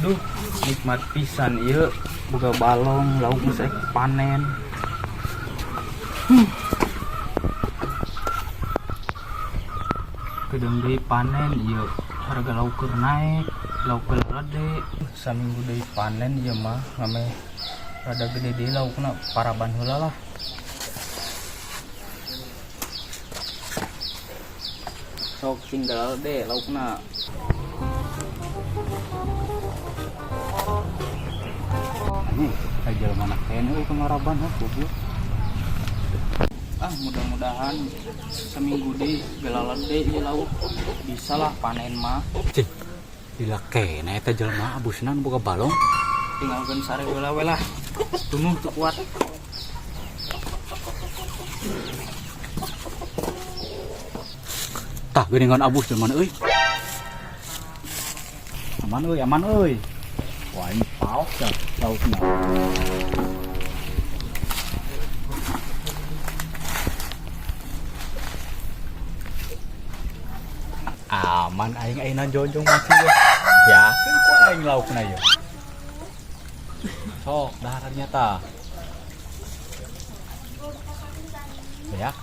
Duh, nikmat pisan ieu boga balong lauk geus panen. Kedeung deui panen ieu harga lauk keur naek, lauk lade saminggu deui panen ieu mah ngame rada gede deui laukna paraban heula lah. Sok tinggal deh laukna. Aja mana kene euy kemaraban goblok. Mudah-mudahan seminggu deui gelalan deui ieu lauk bisa lah panen mah. Cing. Dila kene eta jelema abusna boga balong. Tinggalkeun sare heula we lah. Tunggu teu kuat. Tah geuningan abus jelema euy. Aman euy. Wah, ini paok ya lauknya. Aman aing ayeuna jonjong masih ya. Yakin ku aing laukna ieu. Sok daharannya tah.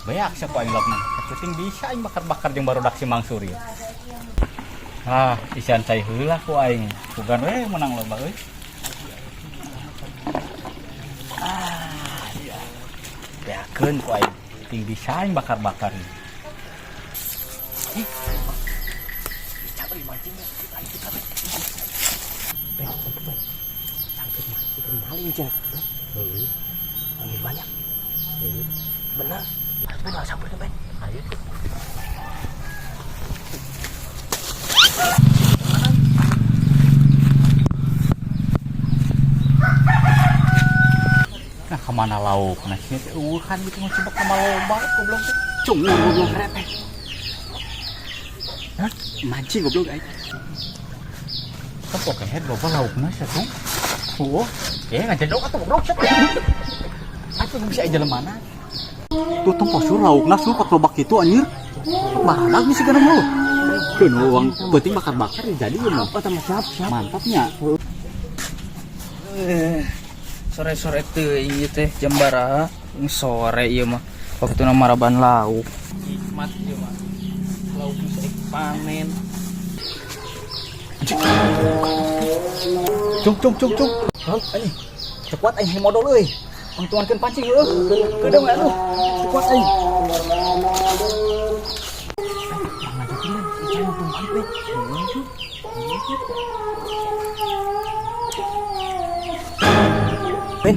Beak siapa aing laukna. Penting bisa aing bakar-bakar jeung barudak si Mang Suri. Isian cai heula ku aing. Bukan we menang lomba euy. Iya. Beakeun ku aing. Ting bisa aing bakar-bakar. Cabut mancing ya. Kita. Sangkeut mancing maling cenah. Heuh. Panggil banyak. Heuh. Bener. Ben lah sampeun ben. Ayo. Nah kemana lauk? Nah sini kan gitu mau coba ke loba goblok teh. Cungur goblok repeh. Hah? Mancing goblok ai. Kok kayak loba laukna satu. Oh, ngajadok atuh goblok satu. Atuh bisa aja lemana. Tuh tempo sur laukna sur kot loba kitu anjir. Bahadak misi kana mau. Keun uang penting bakar-bakar jadi mah. Oh tambah siap. Mantapnya. Sore-sore teuing ieu teh jam baraha? Sore ieu mah. Waktuna maraban lauk. Nikmat ieu mah. Lauk bisa panen. Cung. Hah, anjing. Cepat anjing modal euy. Pangtuankeun pancing heuh. Kedeung atuh. Cepat anjing. Ben,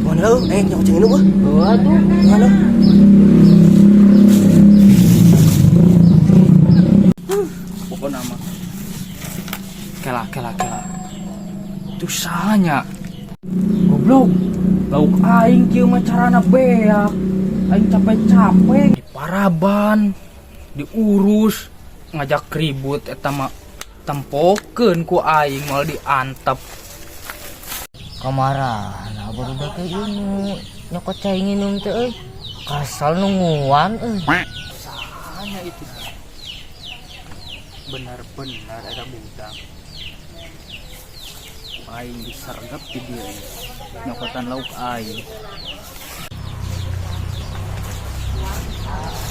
mana lu? Jangan cengin lu gua. Waduh, Mana? pokoknya mah. Kela. Itu sahanya. Goblok. Lauk aing kieu mah carana beak. Aing capek-capek di paraban, diurus, ngajak ribut eta mah tempokeun ku aing malah diantep. Kamarahan barudak teh ieu nyokot cai nginum teh euy. Kasal nungguan euy. Sahanya itu. Benar-benar ada budak. Aing disergap di dia. Nyokotan lauk aing.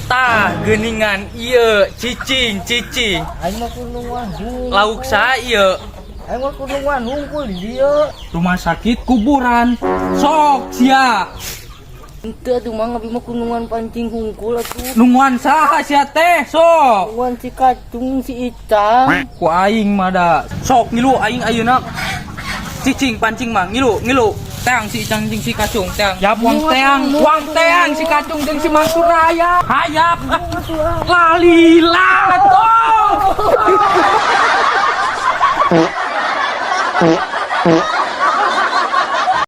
Tah geuningan ieu cicing. Aing mah kunungan Lauk sa ieu. Aing mah kunungan hungkul di dieu. Rumah sakit kuburan. Sok sia. Henteu atuh mah ngabi mah kunungan pancing hungkul atuh. Nungguan saha sia teh sok. Kunungan si Kacung si Icang. Ku aing mah da. Sok ngilu aing ayeuna. Cicing pancing mah ngilu. Teang si Icang jeung si Kacung teang. Yap wang teang si Kacung jeung si Mansur Raya. Hayap. Lalila tong.